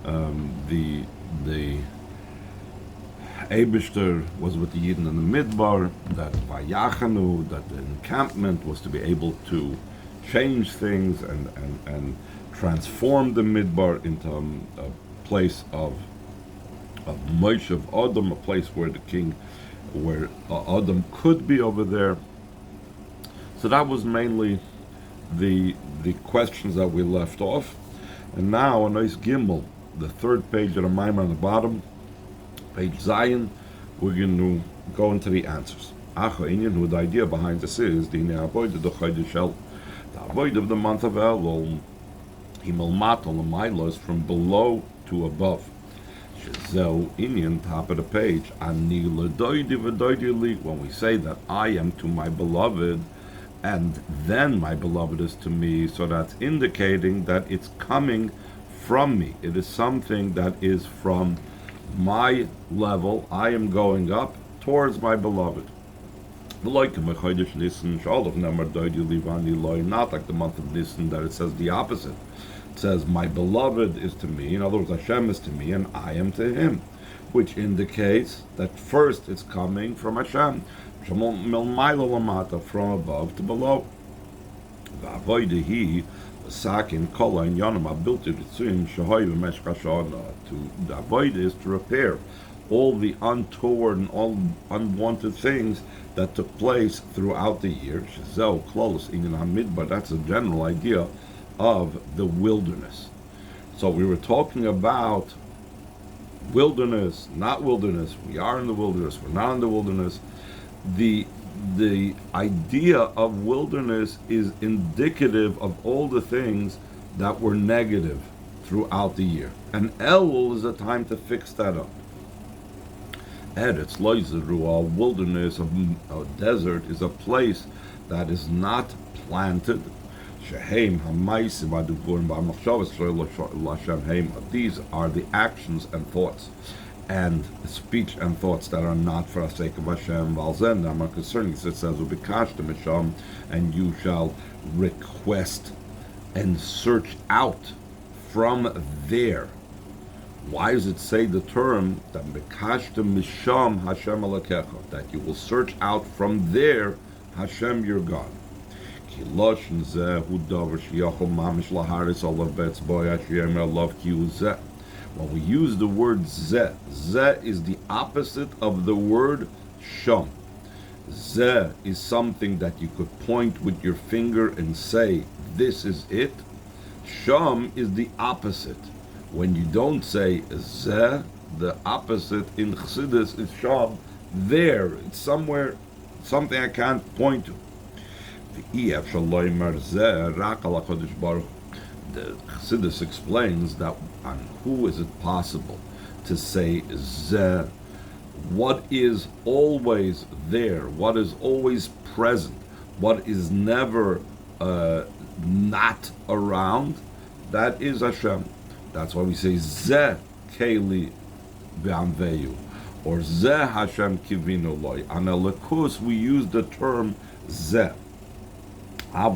The Eibishter was with the Yidden in the Midbar, that Vayachanu, that the encampment was to be able to change things and transform the Midbar into a place of Moshe of Adam, a place where the king, where Adam could be over there. So that was mainly the questions that we left off. And now a nice Gimel, the third page of the Maimon on the bottom, page Zion, we're going to go into the answers. Who the idea behind this is the avoid of the avoid of the month of Elul, Himel Matal Mailos, from below to above. Shazel Inyan, top of the page. Ani Ladoidi Vadoidi Li, when we say that I am to my beloved, and then my beloved is to me, so that's indicating that it's coming from me. It is something that is from my level. I am going up towards my beloved. Not like the month of Nisan, that it says the opposite. It says my beloved is to me, in other words Hashem is to me and I am to him, which indicates that first it's coming from Hashem, from above to below. To avoid is to repair all the untoward and all unwanted things that took place throughout the year. But that's a general idea of the wilderness. So we were talking about wilderness, not wilderness. We are in the wilderness, we're not in the wilderness. The idea of wilderness is indicative of all the things that were negative throughout the year. And Elul is a time to fix that up. Eretz Loizeru, wilderness, a desert, is a place that is not planted. These are the actions and thoughts and speech and thoughts that are not for the sake of Hashem. Concerning this, it says, and you shall request and search out from there. Why does it say the term that that you will search out from there Hashem your God? When we use the word zeh, zeh is the opposite of the word sham. Zeh is something that you could point with your finger and say, this is it. Sham is the opposite. When you don't say zeh, the opposite in Chassidus is sham. There, it's somewhere, something I can't point to. The Chassidus explains that on who is it possible to say zeh, what is always there, what is always present, what is never not around, that is Hashem. That's why we say zeh keli v'amveyu, or zeh Hashem kivinu loy. On Elikus we use the term zeh. But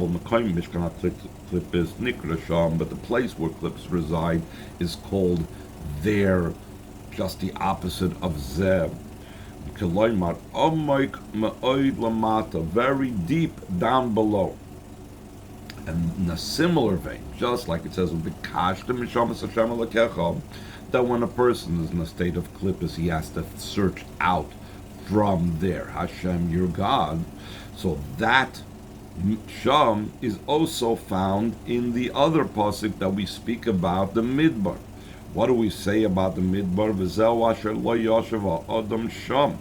the place where clips reside is called there, just the opposite of zeh. Very deep down below. And in a similar vein, just like it says, that when a person is in a state of klippus, he has to search out from there, Hashem, your God. So that Sham is also found in the other pasuk that we speak about, the Midbar. What do we say about the Midbar? Adam Sham.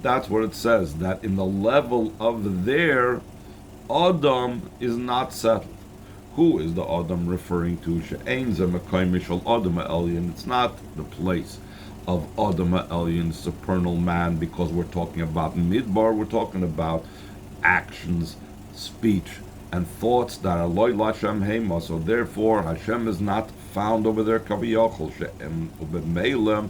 That's what it says, that in the level of there, Adam is not settled. Who is the Adam referring to? It's not the place of Adam Elyon, supernal man, because we're talking about Midbar, we're talking about actions, speech, and thoughts that are loy Lashem Hema. So therefore, Hashem is not found over there. Kaviyachol she'em ubemeilem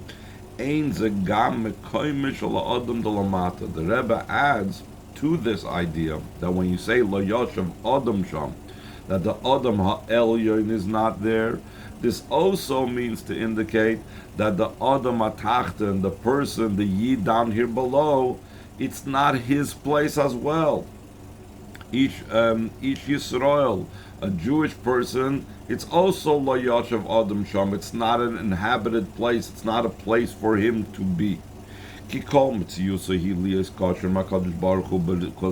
ein zegam mekoimish ala adam delamata. The Rebbe adds to this idea that when you say lo yoshev adam sham, that the adam ha'elyon is not there, This also means to indicate that the Adam Atachten, the person, the Yid down here below, it's not his place as well. Each Yisrael, a Jewish person, it's also Lo Yashav Adam Sham. It's not an inhabited place. It's not a place for him to be. Because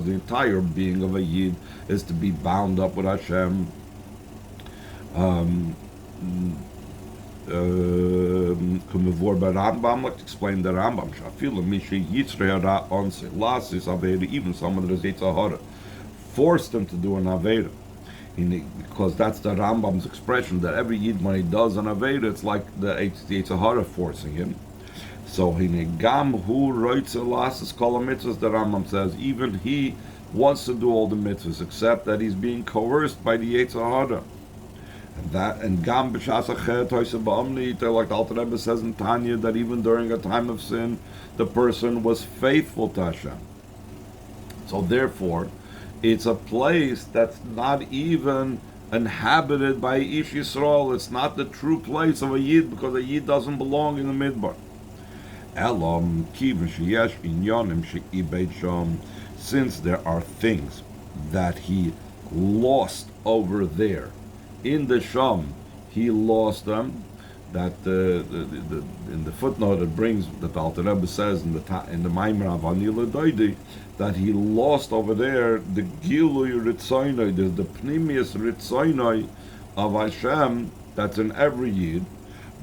the entire being of a Yid is to be bound up with Hashem. Let's explain the Rambam. Even someone that is Yitzhahara forced him to do an Aveda. Because that's the Rambam's expression, that every Yid, when he does an Aveda, it's like the Yitzhahara forcing him. So Hinegam Hu Roitze Lasses Kol HaMitzvahs, the Rambam says, even he wants to do all the mitzvahs, except that he's being coerced by the Yitzhahara. And Gam B'Shas Achet Hoyse Ba'amni, like the Alter Rebbe says in Tanya, that even during a time of sin, the person was faithful to Hashem. So therefore, it's a place that's not even inhabited by Ish Yisrael. It's not the true place of a Yid, because a Yid doesn't belong in the Midbar. Since there are things that he lost over there in the Sham, he lost them. That in the footnote it brings, that the Alter Rebbe says in the Maimer of לדודי, that he lost over there the Gilui Ritzainoi, the Pnimius Ritzainoi of Hashem that's in every Yid,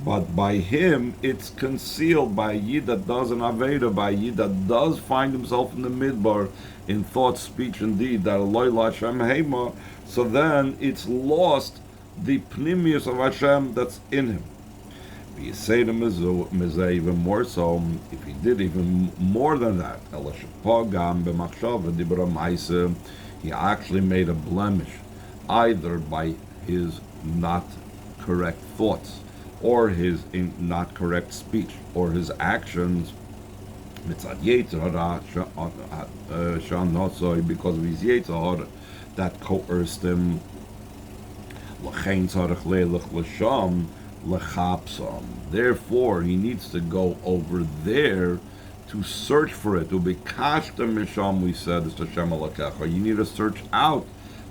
but by him it's concealed. By a Yid that does an Aveda, by a Yid that does find himself in the Midbar in thought, speech, and deed, that Eloi Hashem Hema, so then it's lost the Pnimius of Hashem that's in him. You say to Mizeh even more so, if he did even more than that, he actually made a blemish, either by his not correct thoughts, or his not correct speech, or his actions, because of his Yetzirah that coerced him. Therefore, he needs to go over there to search for it. To be kashta misham, we said, is Hashem Elokecha. You need to search out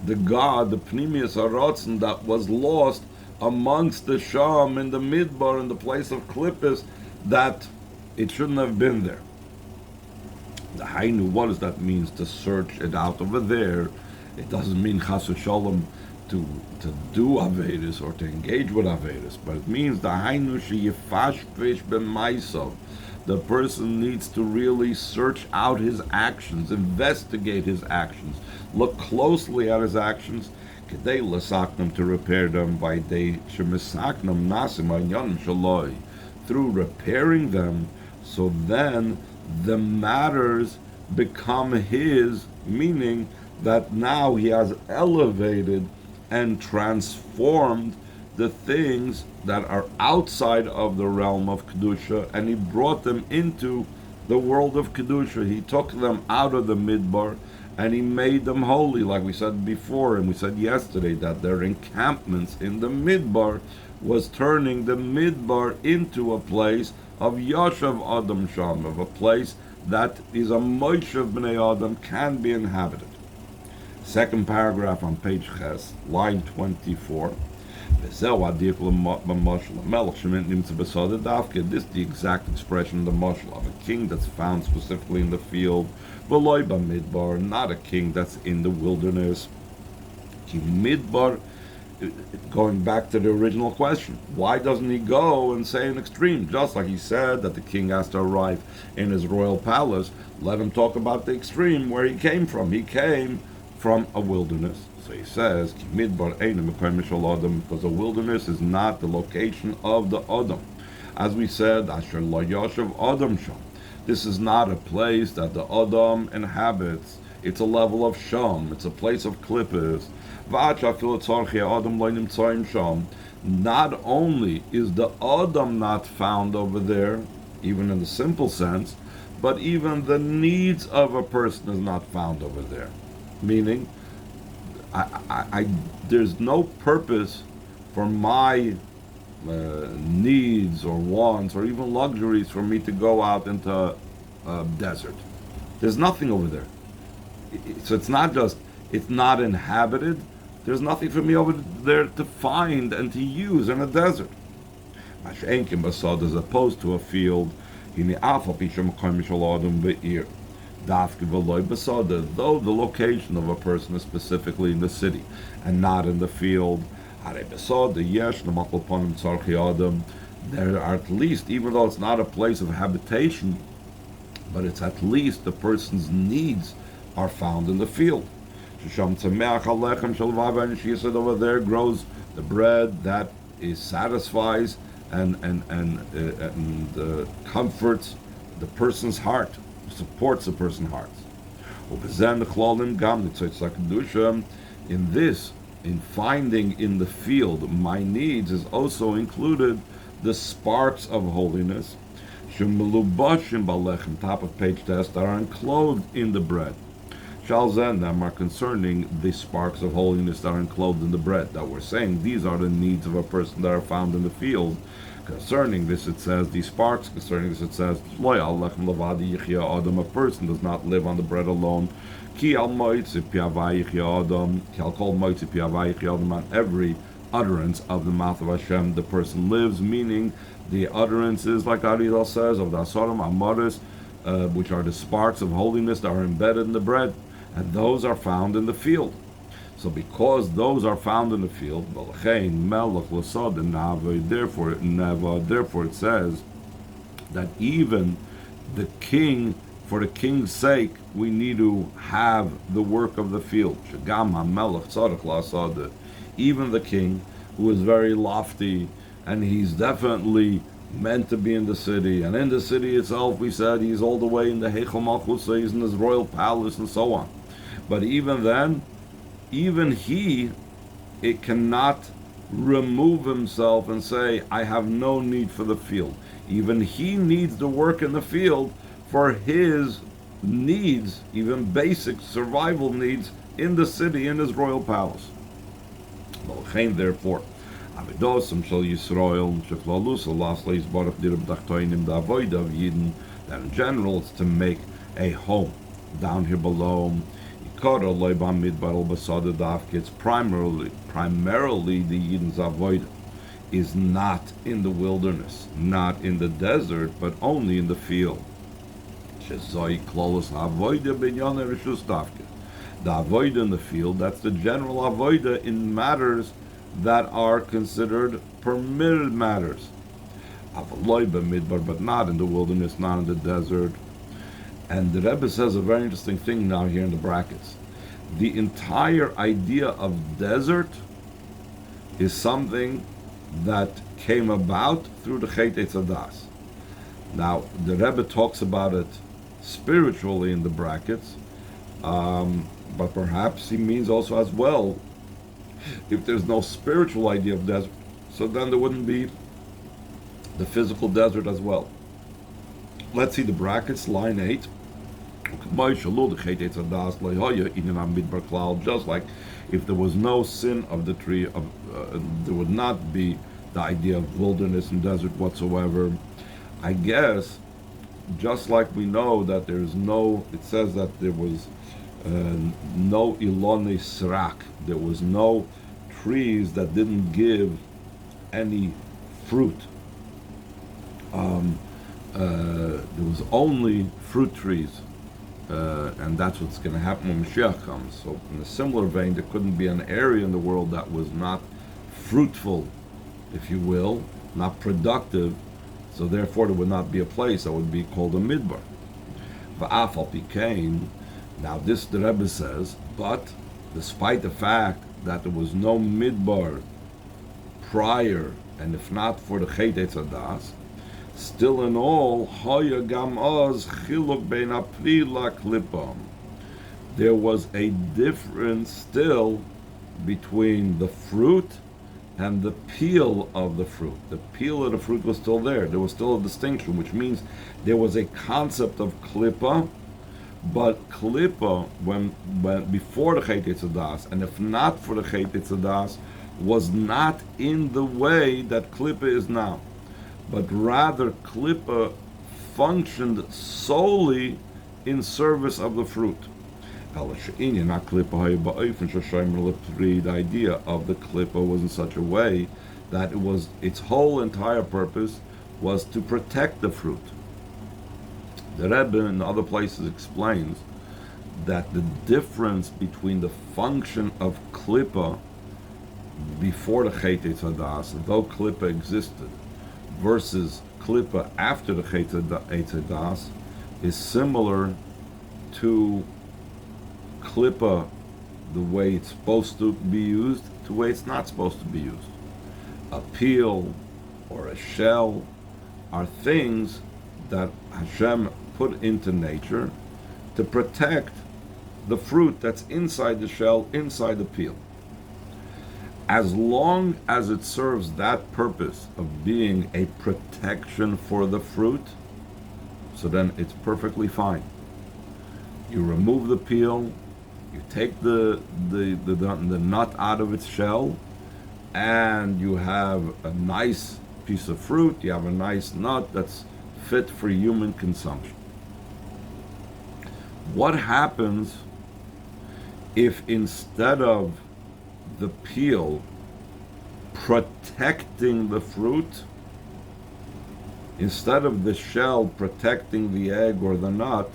the God, the Pnimius Haratzon that was lost amongst the Sham in the Midbar, in the place of Klippus, that it shouldn't have been there. The Hainu, what does that mean, to search it out over there? It doesn't mean Chas v'Shalom to do Avedis or to engage with Avedis, but it means the Hainu sheyifashpish b'maisav. The person needs to really search out his actions, investigate his actions, look closely at his actions, kedei l'saknam, to repair them, by day shemisaknam nasim anyanim shaloi, through repairing them, so then the matters become his, meaning that now he has elevated and transformed the things that are outside of the realm of Kedusha, and he brought them into the world of Kedusha. He took them out of the Midbar, and he made them holy, like we said before, and we said yesterday, that their encampments in the Midbar was turning the Midbar into a place of Yashav Adam Sham, of a place that is a Moshav Bnei Adam, can be inhabited. Second paragraph on page Ches, line 24. This is the exact expression of the mashal of a king that's found specifically in the field, midbar, not a king that's in the wilderness. Midbar, going back to the original question, why doesn't he go and say an extreme? Just like he said that the king has to arrive in his royal palace, let him talk about the extreme where he came from. He came from a wilderness. So he says, because the wilderness is not the location of the Adam. As we said, Asher lo yashav Adam sham. This is not a place that the Adam inhabits. It's a level of Sham. It's a place of Klippus. Not only is the Adam not found over there, even in the simple sense, but even the needs of a person is not found over there. Meaning, there's no purpose for my needs or wants or even luxuries for me to go out into a desert. There's nothing over there. So it's not just, it's not inhabited. There's nothing for me over there to find and to use in a desert. As opposed to a field, though the location of a person is specifically in the city and not in the field, there are at least, even though it's not a place of habitation, but it's at least the person's needs are found in the field. Over there grows the bread that is satisfies and comforts the person's heart, supports the person's heart. In this, in finding in the field my needs, is also included the sparks of holiness, top of page test, that are enclosed in the bread. Them are concerning the sparks of holiness that are enclosed in the bread. That we're saying these are the needs of a person that are found in the field. Concerning this, it says these sparks. Concerning this, it says a person does not live on the bread alone. On every utterance of the mouth of Hashem, the person lives. Meaning, the utterances, like Arizal says, of the Asarim Amaris, which are the sparks of holiness that are embedded in the bread, and those are found in the field. So because those are found in the field, therefore it says that even the king, for the king's sake, we need to have the work of the field. Even the king, who is very lofty, and he's definitely meant to be in the city, and in the city itself, we said he's all the way in the Heichal Malchus, so he's in his royal palace and so on. But even then, even he, it cannot remove himself and say, I have no need for the field. Even he needs to work in the field for his needs, even basic survival needs, in the city, in his royal palace. Therefore, that in general it's to make a home down here below. It's primarily the Yidden's avodah is not in the wilderness, not in the desert, but only in the field. The avodah in the field, that's the general avodah in matters that are considered permitted matters. But not in the wilderness, not in the desert. And the Rebbe says a very interesting thing now here in the brackets. The entire idea of desert is something that came about through the Chet Eitz Hadas. Now, the Rebbe talks about it spiritually in the brackets, but perhaps he means also as well, if there's no spiritual idea of desert, so then there wouldn't be the physical desert as well. Let's see the brackets, line 8. Just like if there was no sin of the tree, there would not be the idea of wilderness and desert whatsoever. I guess, just like we know that there's no, it says that there was no ilone srak, there was no trees that didn't give any fruit. There was only fruit trees, and that's what's going to happen when Mashiach comes. So in a similar vein, there couldn't be an area in the world that was not fruitful, if you will, not productive, so therefore there would not be a place that would be called a midbar. Va'afal pikein. Now this the Rebbe says, but despite the fact that there was no midbar prior, and if not for the Chet Eitz Hadas, still in all, Hoya Gam Oz Chiluk Bein Aprila Klipam. There was a difference still between the fruit and the peel of the fruit. The peel of the fruit was still there. There was still a distinction, which means there was a concept of Klippa, but Klippa, when before the Chet Eitz Hadas, and if not for the Chet Eitz Hadas, was not in the way that Klippa is now, but rather Klippa functioned solely in service of the fruit. The idea of the Klippa was in such a way that it was its whole entire purpose was to protect the fruit. The Rebbe in other places explains that the difference between the function of Klippa before the Chet Eitzadas, though Klippa existed, versus Klippa after the Chet Eitzadas, is similar to Klippa, the way it's supposed to be used, to the way it's not supposed to be used. A peel or a shell are things that Hashem put into nature to protect the fruit that's inside the shell, inside the peel. As long as it serves that purpose of being a protection for the fruit, so then it's perfectly fine. You remove the peel, you take the nut out of its shell, and you have a nice piece of fruit, you have a nice nut that's fit for human consumption. What happens if instead of the peel protecting the fruit, instead of the shell protecting the egg or the nut,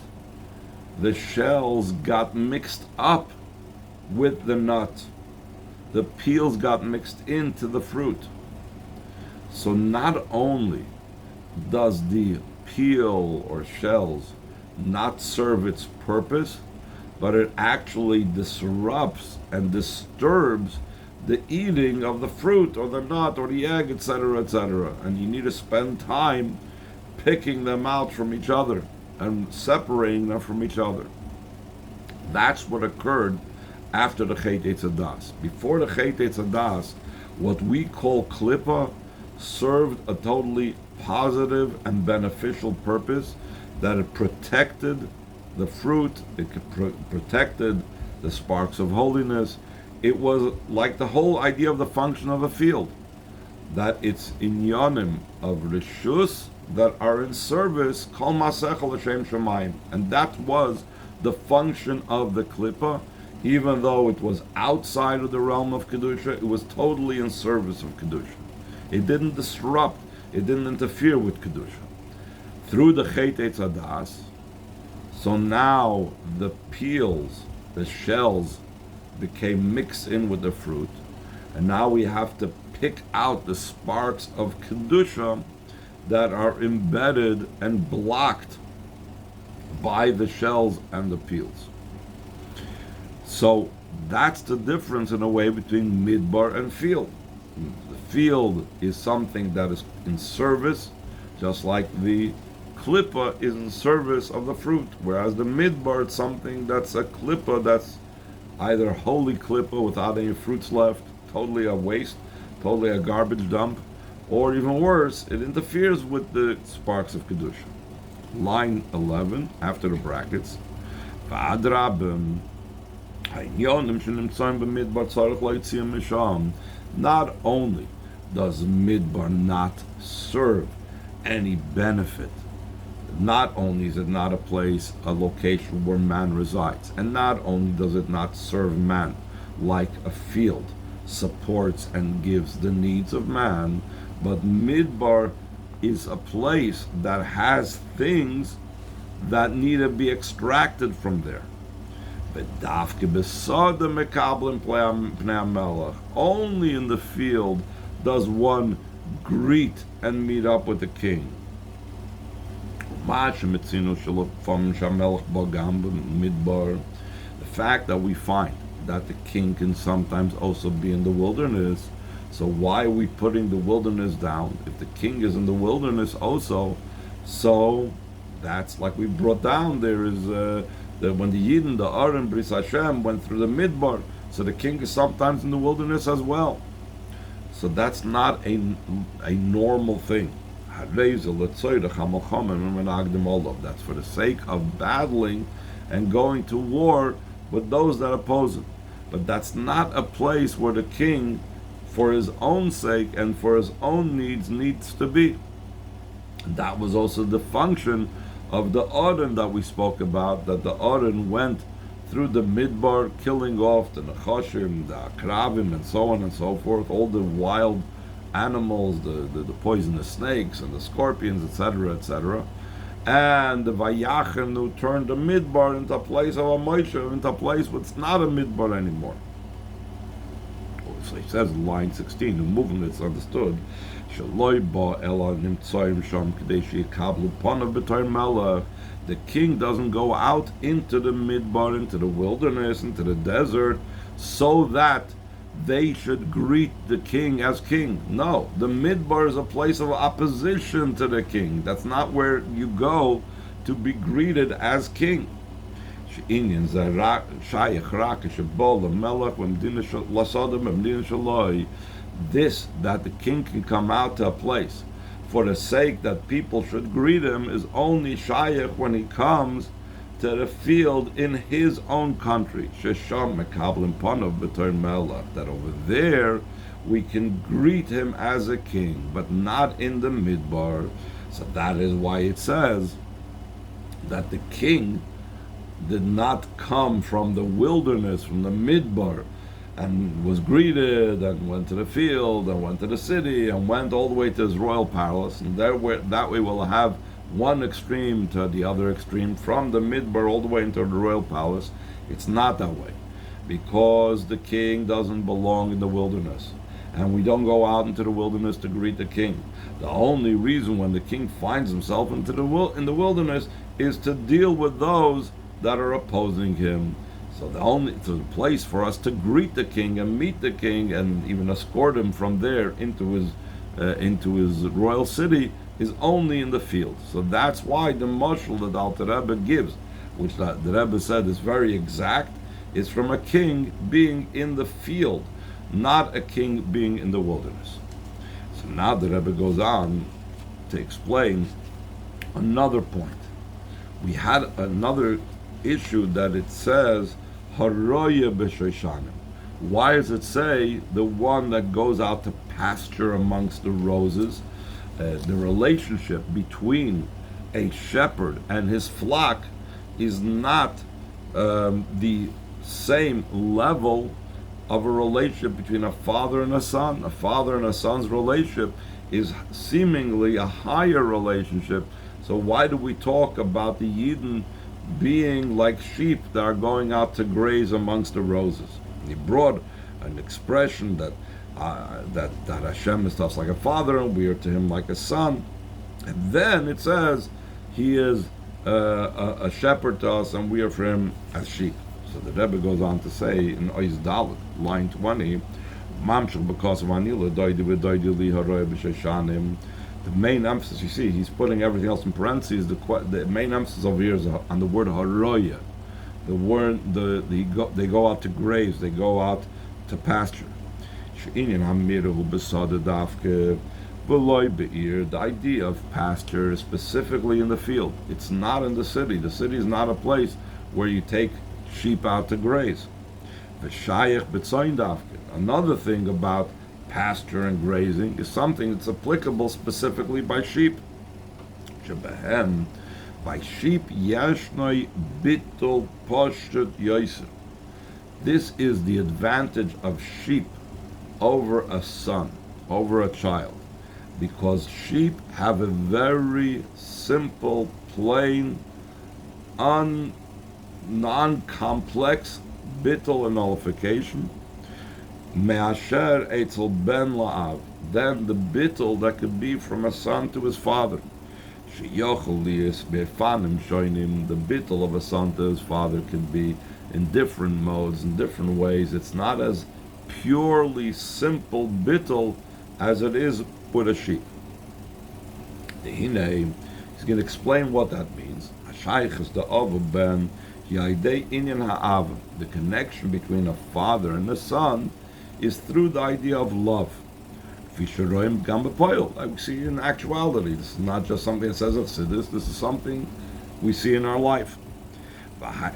the shells got mixed up with the nut? The peels got mixed into the fruit. So not only does the peel or shells not serve its purpose, but it actually disrupts and disturbs the eating of the fruit or the nut or the egg, etc., etc. And you need to spend time picking them out from each other and separating them from each other. That's what occurred after the Chet Eitzadas. Before the Chet Eitzadas, what we call Klippa served a totally positive and beneficial purpose, that it protected the fruit, it protected the sparks of holiness. It was like the whole idea of the function of a field, that it's inyanim of rishus that are in service, kol masechel l'shem shemayim, and that was the function of the klippa. Even though it was outside of the realm of kedusha, it was totally in service of kedusha. It didn't disrupt, it didn't interfere with kedusha. Through the Chet Eitzadas, so now the peels, the shells, became mixed in with the fruit, and now we have to pick out the sparks of kedusha that are embedded and blocked by the shells and the peels. So that's the difference in a way between midbar and field. The field is something that is in service, just like the klippa is in service of the fruit, whereas the midbar is something that's a klippa that's either holy klippa without any fruits left, totally a waste, totally a garbage dump, or even worse, it interferes with the sparks of kedusha. Line 11, after the brackets, not only does midbar not serve any benefit, not only is it not a place, a location where man resides, and not only does it not serve man like a field supports and gives the needs of man, but midbar is a place that has things that need to be extracted from there. Only in the field does one greet and meet up with the king. The fact that we find that the king can sometimes also be in the wilderness, so why are we putting the wilderness down? If the king is in the wilderness also, so that's like we brought down, there is that when the Yidden, the Arim, Bris Hashem, went through the Midbar, so the king is sometimes in the wilderness as well. So that's not a normal thing. That's for the sake of battling and going to war with those that oppose it. But that's not a place where the king for his own sake and for his own needs to be. And that was also the function of the Aron that we spoke about, that the Aron went through the Midbar, killing off the Nechoshim, the Akravim, and so on and so forth, all the wild animals, the poisonous snakes and the scorpions, etc., etc. And the Vayachenu turned the Midbar into a place of a Moshe, into a place that's not a Midbar anymore. So he says in line 16, the movement is understood. The king doesn't go out into the midbar, into the wilderness, into the desert, so that they should greet the king as king. No, the midbar is a place of opposition to the king. That's not where you go to be greeted as king. This, that the king can come out to a place for the sake that people should greet him, is only shayach when he comes to the field in his own country. That over there we can greet him as a king, but not in the midbar. So that is why it says that the king did not come from the wilderness, from the midbar, and was greeted and went to the field and went to the city and went all the way to his royal palace, and that way we'll have one extreme to the other extreme, from the midbar all the way into the royal palace. It's not that way, because the king doesn't belong in the wilderness, and we don't go out into the wilderness to greet the king. The only reason when the king finds himself in the wilderness is to deal with those that are opposing him. So the place for us to greet the king and meet the king and even escort him from there into his royal city is only in the field. So that's why the mashal that Alter Rebbe gives, which the Rebbe said is very exact, is from a king being in the field, not a king being in the wilderness. So now the Rebbe goes on to explain another point. We had another issue that it says Haroya B'Shoshanim. Why does it say the one that goes out to pasture amongst the roses? The relationship between a shepherd and his flock is not the same level of a relationship between a father and a son. A father and a son's relationship is seemingly a higher relationship. So why do we talk about the Yidden being like sheep that are going out to graze amongst the roses? He brought an expression that Hashem is to us like a father and we are to him like a son, and then it says he is a shepherd to us and we are for him as sheep. So the Rebbe goes on to say in Ois Dalet, line 20, Mamshel because of Anila Doidi v'Doidi li Haroya B'Shoshanim. The main emphasis, you see, he's putting everything else in parentheses. The main emphasis over here is on the word haroya. The word, they go out to graze, they go out to pasture. The idea of pasture is specifically in the field. It's not in the city. The city is not a place where you take sheep out to graze. Another thing about pasture and grazing is something that's applicable specifically by sheep. By sheep, yashnoi bittul poshet yoser. This is the advantage of sheep over a son, over a child, because sheep have a very simple, plain, non-complex bittul and nullification. Me'asher etzel ben la'av, then the bittul that could be from a son to his father. Sheyochel liyis be'fanim shoinim, the bittul of a son to his father can be in different modes, in different ways. It's not as purely simple bittul as it is with a sheep. He's going to explain what that means. Hashayich is the ov ben yaidei inyan ha'av, the connection between a father and a son is through the idea of love. Like we see in actuality. This is not just something that says of Siddur, this is something we see in our life.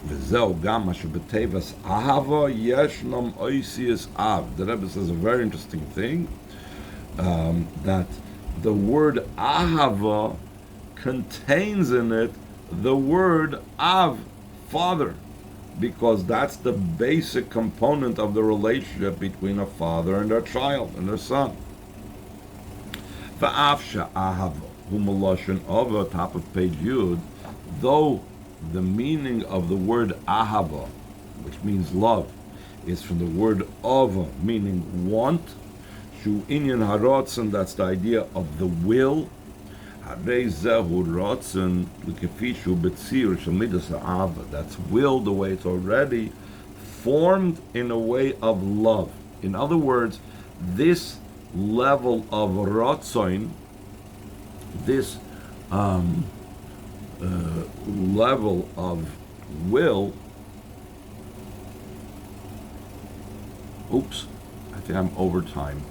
וזהו גם מה שבטבעס אהבה ישנם oisius av. The Rebbe says a very interesting thing, that the word ahava contains in it the word av, father, because that's the basic component of the relationship between a father and their child and their son. Va'af she'ahava hu meloshen ava, top of page Yud, though the meaning of the word ahava, which means love, is from the word ava, meaning want, shu inyan harotzen, that's the idea of the will, harei zehu rotzen l'kefi shu betzir shel midas ha'ava, that's will the way it's already formed in a way of love. In other words, this level of rotzen, this level of will, oops, I think I'm over time.